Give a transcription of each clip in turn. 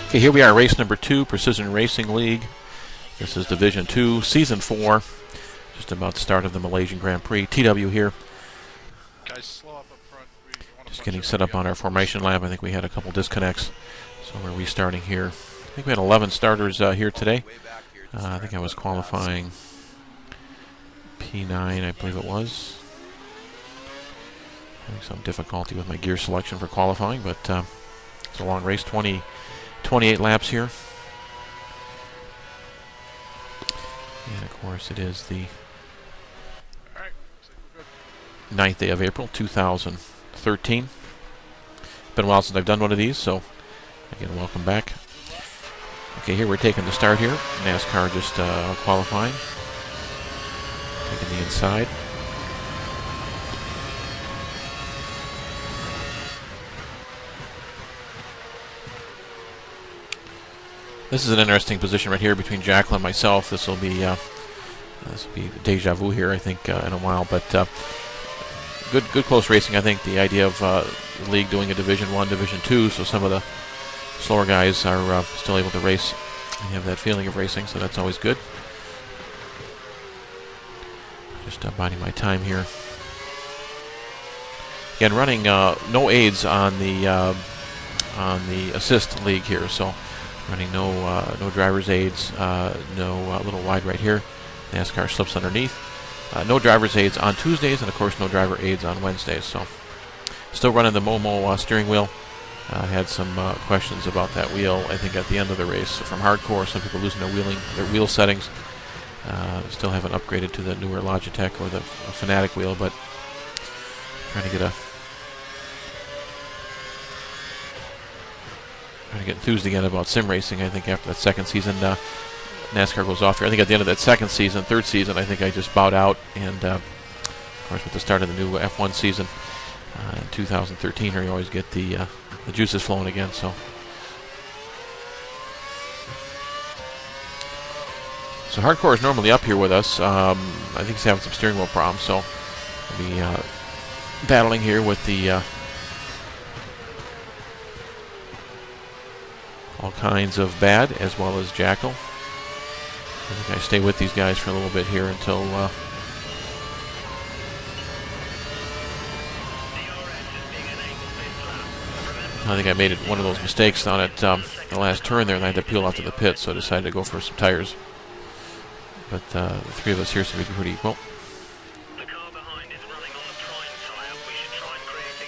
Okay, here we are, race number 2, Precision Racing League. This is Division 2, Season 4. Just about the start of the Malaysian Grand Prix. TW here. Guys, slow up front. Just getting set up on our formation lab. I think we had a couple disconnects, so we're restarting here. I think we had 11 starters here today. I think I was qualifying P9, I believe it was. Having some difficulty with my gear selection for qualifying, but it's a long race, 28 laps here. And of course it is the 9th day of April 2013. Been a while since I've done one of these, so again, welcome back. Okay, here we're taking the start here. NASCAR just qualifying. Taking the inside. This is an interesting position right here between Jacqueline and myself. This will be deja vu here, I think, in a while. But good close racing. I think the idea of the league doing a Division 1, Division 2, so some of the slower guys are still able to race and have that feeling of racing, so that's always good. Just biding my time here. Again, running no aids on the assist league here, so running no driver's aids, no little wide right here. NASCAR slips underneath. No driver's aids on Tuesdays, and of course no driver aids on Wednesdays. So still running the Momo steering wheel. Had some questions about that wheel, I think, at the end of the race from hardcore. Some people losing their wheel settings. Still haven't upgraded to the newer Logitech or the Fanatic wheel, but trying to get enthused again about sim racing. I think after that second season, NASCAR goes off here. I think at the end of that third season, I think I just bowed out. And of course, with the start of the new F1 season in 2013, here you always get the juices flowing again. So hardcore is normally up here with us. I think he's having some steering wheel problems, so we'll be battling here with the all kinds of bad, as well as Jackal. I think I stay with these guys for a little bit here until I think I made one of those mistakes on it the last turn there, and I had to peel out to the pit, so I decided to go for some tires. But the three of us here seem to be pretty equal. The car behind is running on the prime tyre. We should try and create a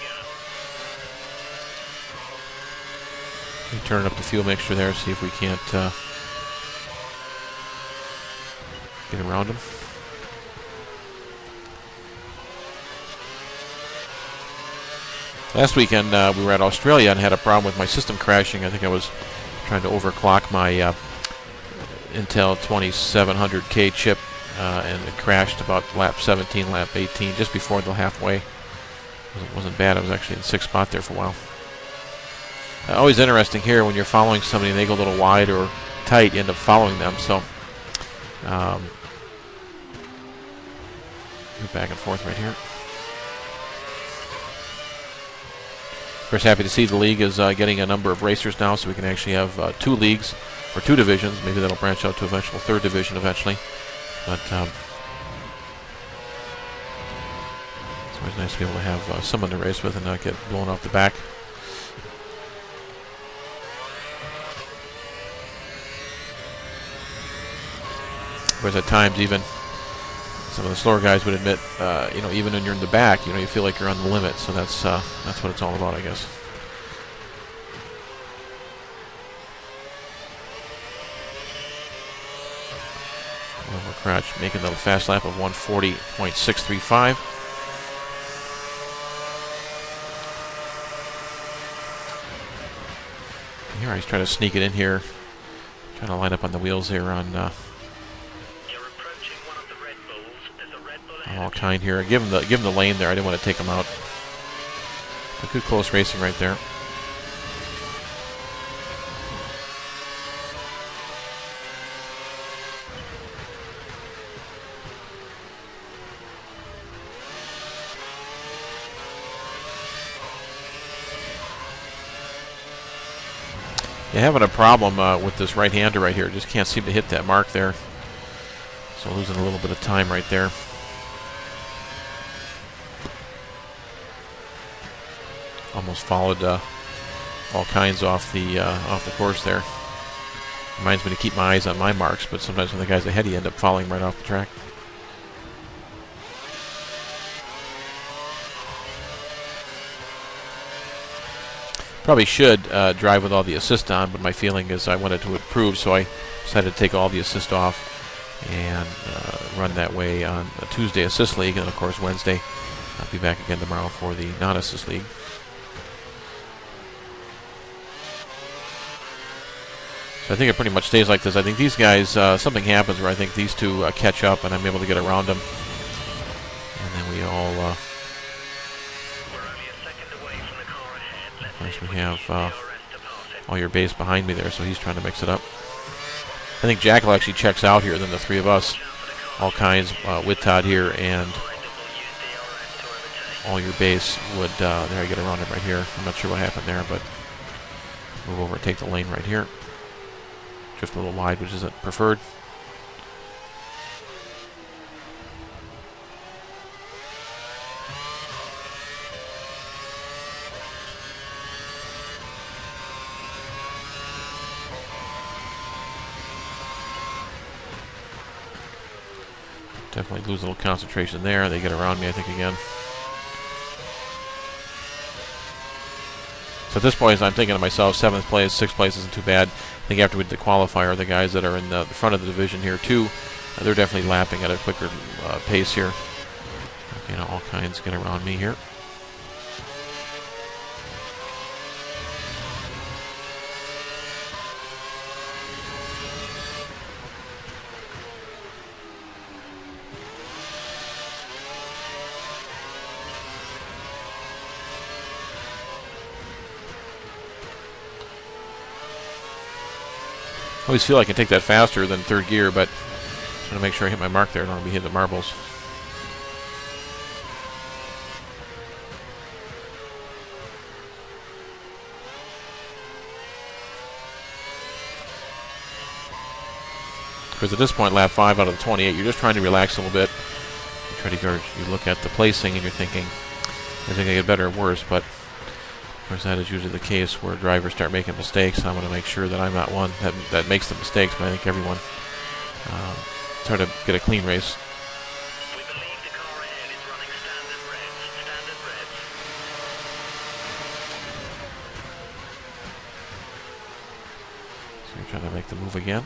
gap. Turning up the fuel mixture there, see if we can't get around them. Last weekend we were at Australia and had a problem with my system crashing. I think I was trying to overclock my Intel 2700K chip, and it crashed about lap 17, lap 18, just before the halfway. It wasn't bad. I was actually in 6th spot there for a while. Always interesting here when you're following somebody and they go a little wide or tight, you end up following them. So we're back and forth right here. Of course, happy to see the league is getting a number of racers now, so we can actually have 2 leagues or 2 divisions. Maybe that'll branch out to eventual 3rd division eventually. But it's always nice to be able to have someone to race with and not get blown off the back. Whereas at times, even some of the slower guys would admit, even when you're in the back, you feel like you're on the limit. So that's what it's all about, I guess. Wilbur Crouch making the fast lap of 140.635. Here he's trying to sneak it in here, trying to line up on the wheels here on all kind here. Give him the lane there. I didn't want to take him out. But good close racing right there. You're having a problem with this right-hander right here. Just can't seem to hit that mark there. So losing a little bit of time right there. Almost followed all kinds off the course there. Reminds me to keep my eyes on my marks, but sometimes when the guy's ahead, you end up following right off the track. Probably should drive with all the assist on, but my feeling is I wanted to improve, so I decided to take all the assist off and run that way on a Tuesday assist league, and of course Wednesday I'll be back again tomorrow for the non-assist league. So I think it pretty much stays like this. I think these guys, something happens where I think these two catch up and I'm able to get around them, and then we all of course we have all your base behind me there, so he's trying to mix it up. I think Jackal actually checks out here than the three of us. All kinds with Todd here, and all your base would, there I get around him right here. I'm not sure what happened there, but move over and take the lane right here. Drift a little wide, which isn't preferred. Definitely lose a little concentration there. They get around me, I think, again. So at this point, I'm thinking to myself, 7th place, 6th place isn't too bad. I think after we did the qualifier, the guys that are in the front of the division here, too, they're definitely lapping at a quicker pace here. Okay, now all kinds get around me here. I always feel I can take that faster than third gear, but I'm going to make sure I hit my mark there. I don't want to be hitting the marbles. Because at this point, lap 5 out of the 28, you're just trying to relax a little bit. You try to go, you look at the placing and you're thinking, is it going to get better or worse? But of course, that is usually the case where drivers start making mistakes. I want to make sure that I'm not one that makes the mistakes, but I think everyone try to get a clean race. We believe the car ahead is running standard revs. Standard revs. So you're trying to make the move again.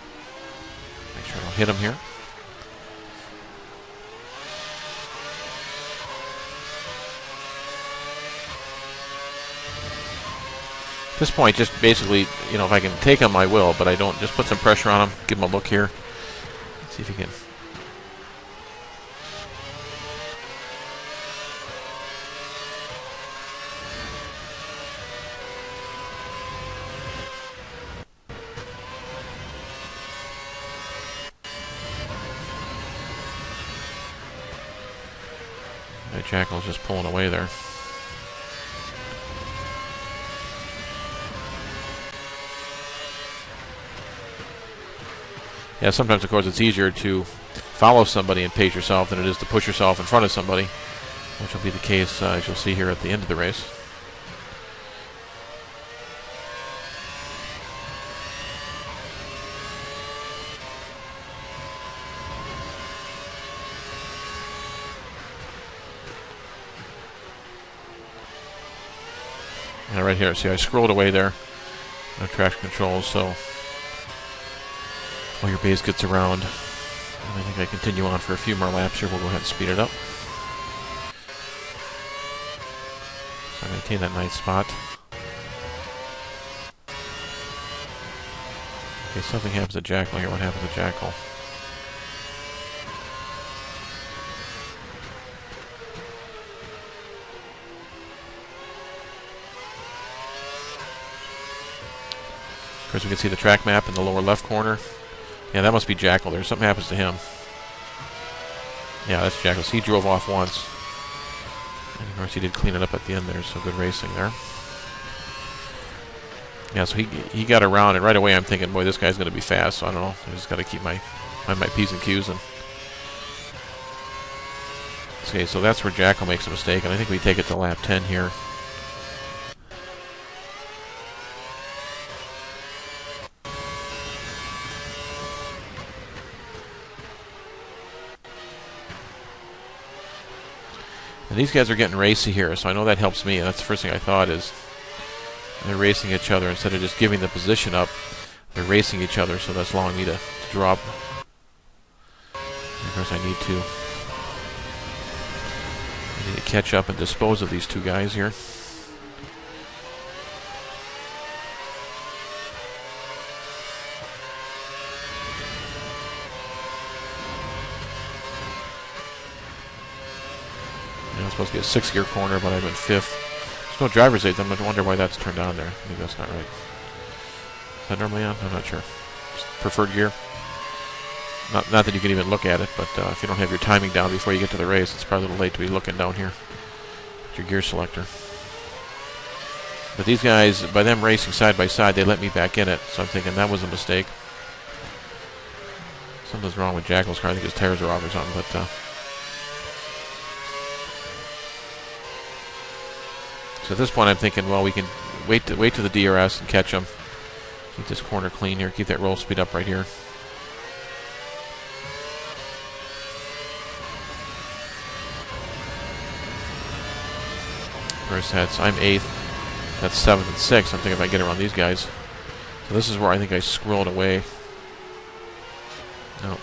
Make sure I don't hit him here. At this point, just basically, you know, if I can take him, I will, but I don't. Just put some pressure on him, give him a look here. See if he can. That Jackal's just pulling away there. Yeah, sometimes, of course, it's easier to follow somebody and pace yourself than it is to push yourself in front of somebody, which will be the case, as you'll see here at the end of the race. And right here, see, I scrolled away there. No traction control, so while your base gets around, and I think I continue on for a few more laps here. We'll go ahead and speed it up. So I maintain that nice spot. Okay, something happens to Jackal here. What happens to Jackal? Of course, we can see the track map in the lower left corner. Yeah, that must be Jackal there. Something happens to him. Yeah, that's Jackal. He drove off once. And of course, he did clean it up at the end there, so good racing there. Yeah, so he got around, and right away I'm thinking, boy, this guy's going to be fast. So I don't know. I just got to keep my P's and Q's. And okay, so that's where Jackal makes a mistake, and I think we take it to lap 10 here. And these guys are getting racy here, so I know that helps me. And that's the first thing I thought is they're racing each other instead of just giving the position up. They're racing each other, so that's allowing me to drop. And of course, I need to catch up and dispose of these two guys here. I'm supposed to be a 6th-gear corner, but I'm in 5th. There's no driver's aids. I'm going to wonder why that's turned on there. Maybe that's not right. Is that normally on? I'm not sure. Just preferred gear. Not that you can even look at it, but if you don't have your timing down before you get to the race, it's probably a little late to be looking down here at your gear selector. But these guys, by them racing side by side, they let me back in it, so I'm thinking that was a mistake. Something's wrong with Jackal's car. I think his tires are off or something, but... So at this point, I'm thinking, well, we can wait to the DRS and catch them. Keep this corner clean here. Keep that roll speed up right here. Of course, I'm 8th. That's 7th and 6th. I'm thinking if I get around these guys. So this is where I think I squirreled away. No. I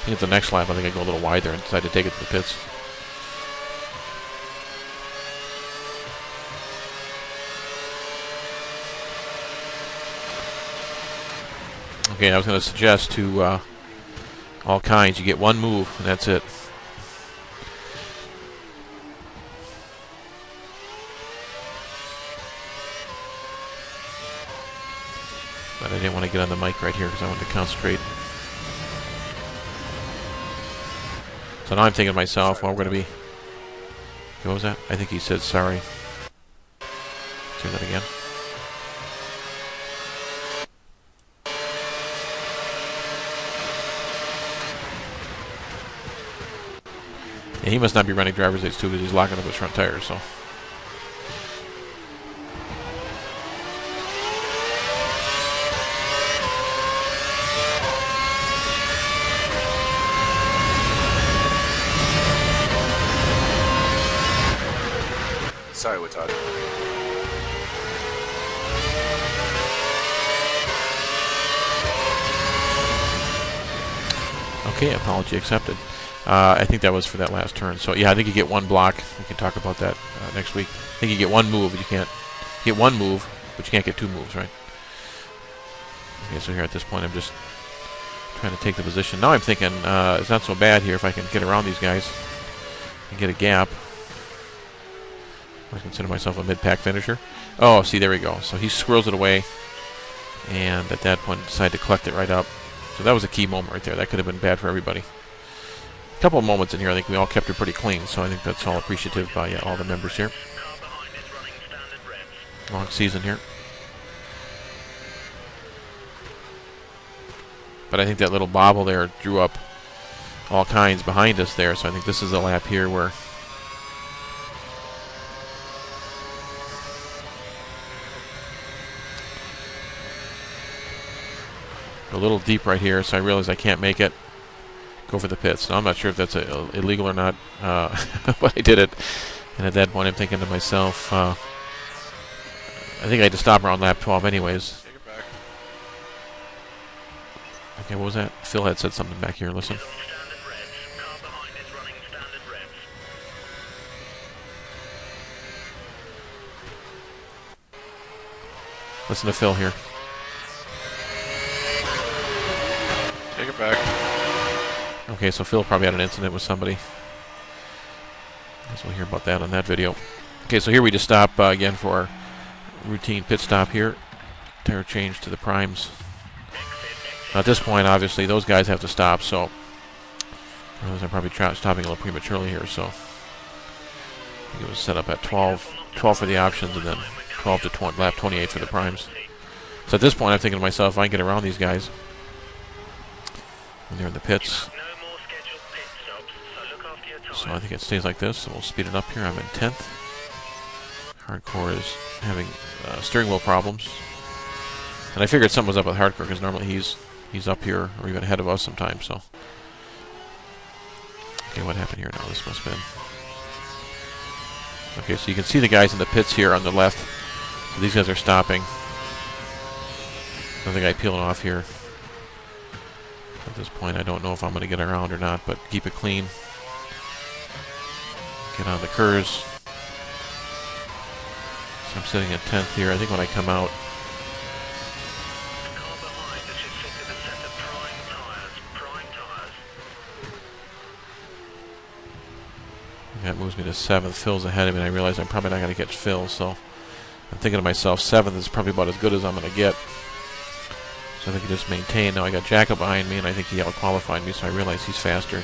think it's the next lap. I think I go a little wide there and decide to take it to the pits. Okay, I was going to suggest to all kinds, you get one move, and that's it. But I didn't want to get on the mic right here because I wanted to concentrate. So now I'm thinking to myself, well, we're going to be... What was that? I think he said sorry. Say that again. Yeah, he must not be running driver's aids too because he's locking up his front tires, so... Sorry, we're talking. Okay, apology accepted. I think that was for that last turn. So yeah, I think you get one block. We can talk about that next week. I think you get one move. You can't get one move, but you can't get two moves, right? Okay, so here at this point, I'm just trying to take the position. Now I'm thinking it's not so bad here if I can get around these guys and get a gap. I consider myself a mid-pack finisher. Oh, see, there we go. So he squirrels it away, and at that point decided to collect it right up. So that was a key moment right there. That could have been bad for everybody. A couple of moments in here, I think we all kept it pretty clean, so I think that's all appreciative by all the members here. Long season here. But I think that little bobble there drew up all kinds behind us there, so I think this is a lap here where a little deep right here, so I realize I can't make it. Go for the pits. Now, I'm not sure if that's illegal or not, but I did it. And at that point, I'm thinking to myself, I think I had to stop around lap 12 anyways. Take it back. Okay, what was that? Phil had said something back here. Listen. Listen to Phil here. Take it back. Okay, so Phil probably had an incident with somebody. I guess we'll hear about that on that video. Okay, so here we just stop again for our routine pit stop here. Tire change to the primes. Now at this point, obviously, those guys have to stop, so I realize I'm probably stopping a little prematurely here, so I think it was set up at 12 for the options, and then 12 to 20, lap 28 for the primes. So at this point, I'm thinking to myself, if I can get around these guys when they're in the pits. No more scheduled pit stops, so look after your So tyres. I think it stays like this. So we'll speed it up here. I'm in 10th. Hardcore is having steering wheel problems, and I figured something was up with Hardcore because normally he's up here or even ahead of us sometimes. So okay, what happened here now? This must have been. Okay, so you can see the guys in the pits here on the left. So these guys are stopping. Another guy peeling off here. At this point, I don't know if I'm going to get around or not, but keep it clean. Get on the curves. So I'm sitting at 10th here. I think when I come out, The car behind us should fit with a set of prime tyres. Prime tyres. that moves me to 7th. Phil's ahead of me, and I realize I'm probably not going to catch Phil, so I'm thinking to myself, 7th is probably about as good as I'm going to get. So I think I just maintain. Now I got Jacko behind me, and I think he out-qualified me, so I realize he's faster,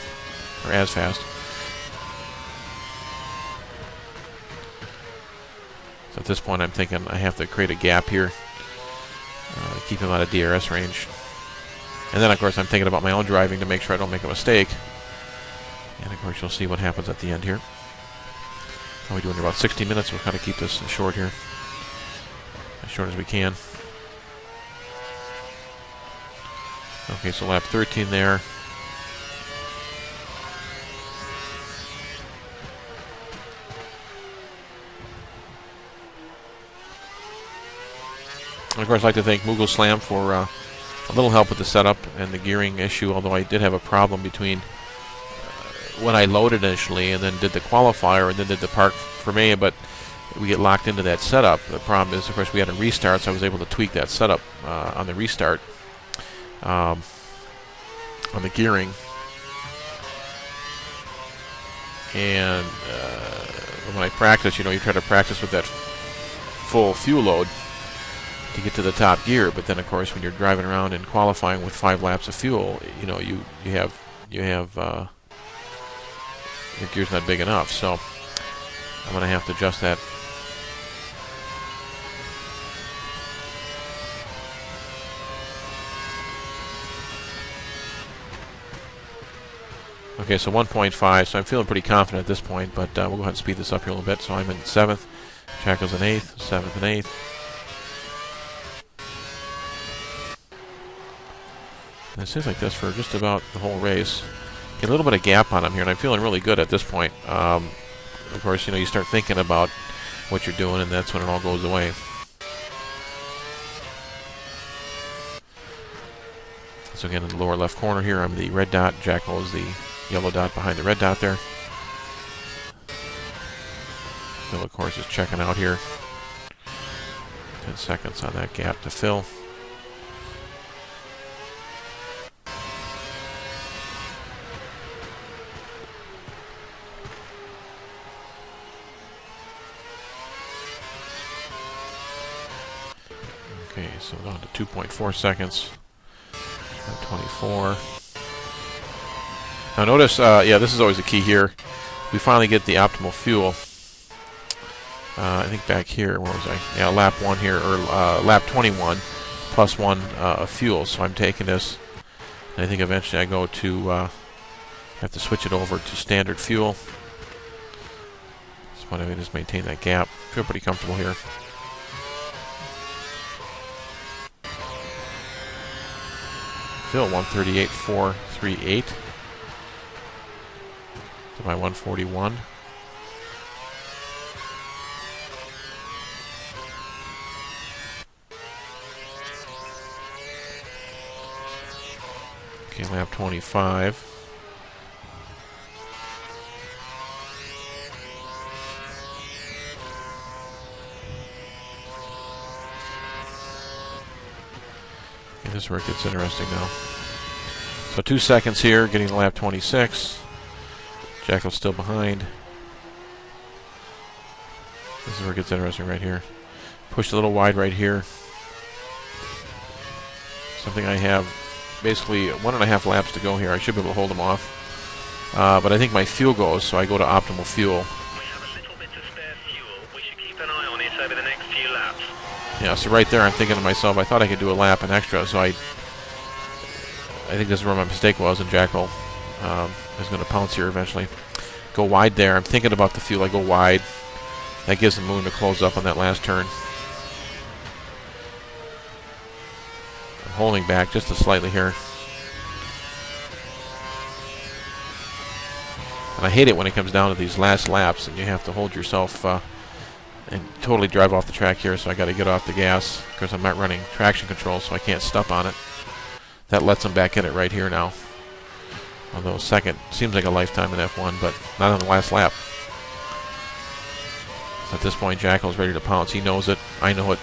or as fast. So at this point, I'm thinking I have to create a gap here, keep him out of DRS range. And then, of course, I'm thinking about my own driving to make sure I don't make a mistake. And, of course, you'll see what happens at the end here. How are we doing? About 60 minutes. We'll kind of keep this short here. As short as we can. Okay, so lap 13 there. And of course, I'd like to thank Moogle Slam for a little help with the setup and the gearing issue, although I did have a problem between when I loaded initially and then did the qualifier and then did the park for me, but we get locked into that setup. The problem is, of course, we had a restart, so I was able to tweak that setup on the restart on the gearing. And when I practice, you know, you try to practice with that full fuel load to get to the top gear, but then of course when you're driving around and qualifying with 5 laps of fuel, you know, you have your gear's not big enough, so I'm going to have to adjust that. Okay, so 1.5, so I'm feeling pretty confident at this point, but we'll go ahead and speed this up here a little bit. So I'm in 7th, Jacko's in 8th, 7th and 8th. And it seems like this for just about the whole race. Get a little bit of gap on him here, and I'm feeling really good at this point. Of course, you know, you start thinking about what you're doing, and that's when it all goes away. So again, in the lower left corner here, I'm the red dot. Jacko is the yellow dot behind the red dot there. Phil, of course, is checking out here. 10 seconds on that gap to Phil. Okay, so down to 2.4 seconds. 24. Now notice, yeah, this is always a key here. We finally get the optimal fuel. I think back here, where was I? Yeah, lap 1 here, or lap 21, plus 1 of fuel. So I'm taking this, and I think eventually I go to, have to switch it over to standard fuel. Just want to just maintain that gap. Feel pretty comfortable here. Phil, 138.438 to my 141. Okay, lap 25. This is where it gets interesting now. So 2 seconds here, getting to lap 26. Jacko's still behind. This is where it gets interesting right here. Pushed a little wide right here. Something I have basically 1.5 laps to go here. I should be able to hold them off. But I think my fuel goes, so I go to optimal fuel. We have a little bit of spare fuel. We should keep keep an eye on it over the next few laps. Yeah, so right there I'm thinking to myself, I thought I could do a lap and extra, so I think this is where my mistake was, and Jackal is going to pounce here eventually. Go wide there. I'm thinking about the fuel. I go wide. That gives him room to close up on that last turn. I'm holding back just a slightly here. And I hate it when it comes down to these last laps and you have to hold yourself and totally drive off the track here, so I got to get off the gas because I'm not running traction control, so I can't step on it. That lets him back in it right here now. Although second seems like a lifetime in F1, but not on the last lap. So at this point, Jackal's ready to pounce. He knows it. I know it.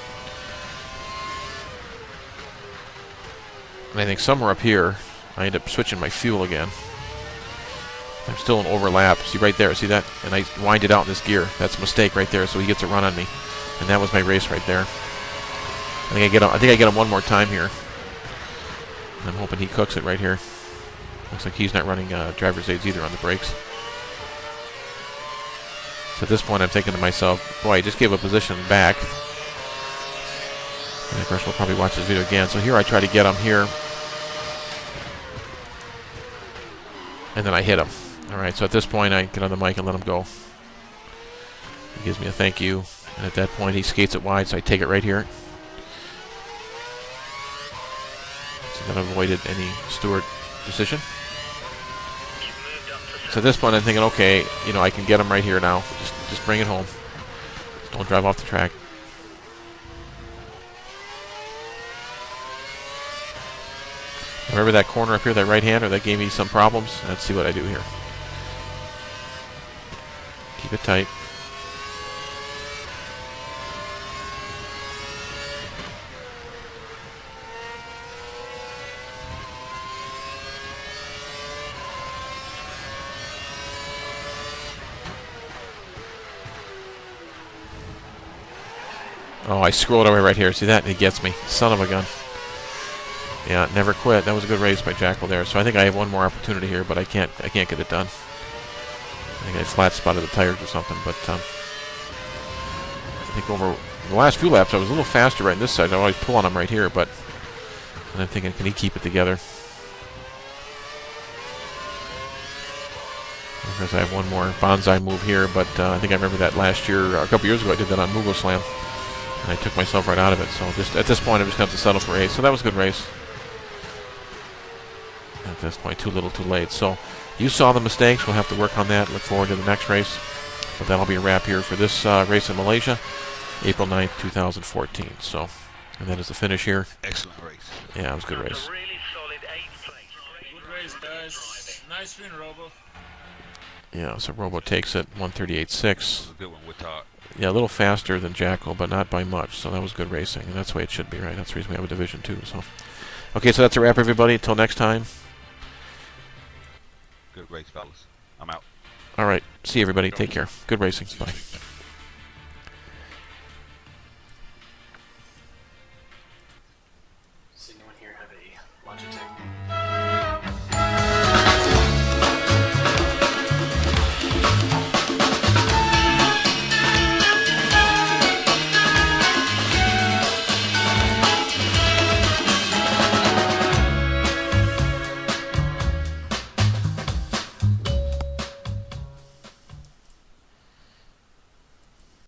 And I think somewhere up here, I end up switching my fuel again. I'm still in overlap. See right there, see that? And I wind it out in this gear. That's a mistake right there, so he gets a run on me. And that was my race right there. I think I get him one more time here. I'm hoping he cooks it right here. Looks like he's not running driver's aids either on the brakes. So at this point I'm thinking to myself, boy, I just gave a position back. And of course we'll probably watch this video again. So here I try to get him here. And then I hit him. Alright, so at this point I get on the mic and let him go. He gives me a thank you. And at that point he skates it wide, so I take it right here. So that avoided any Stewart decision. So at this point I'm thinking, okay, you know, I can get him right here now. Just bring it home. Just don't drive off the track. Remember that corner up here, that right-hander, that gave me some problems? Let's see what I do here. Keep it tight. Oh, I scrolled away right here. See that? He gets me. Son of a gun. Yeah, never quit. That was a good race by Jackal there. So I think I have one more opportunity here, but I can't get it done. I think I flat spotted the tires or something, but I think over the last few laps I was a little faster right on this side. I always pull on him right here, but and I'm thinking, can he keep it together? Because I have one more bonsai move here, but I think I remember that last year, a couple years ago, I did that on Mughal Slam. And I took myself right out of it. So just at this point, I'm just going to have to settle for 8. So that was a good race. At this point, too little, too late. So you saw the mistakes. We'll have to work on that. Look forward to the next race. But that'll be a wrap here for this race in Malaysia, April 9th, 2014. So, and that is the finish here. Excellent race. Yeah, it was a good race. Really solid 8th place. Good race, guys. Nice win, Robo. Yeah, so Robo takes it, 138.6. A good one with Todd. Yeah, a little faster than Jackal, but not by much. So that was good racing, and that's the way it should be, right? That's the reason we have a Division 2. So, okay, so that's a wrap, everybody. Until next time. Good race, fellas. I'm out. All right. See you, everybody. Take care. Good racing. Bye.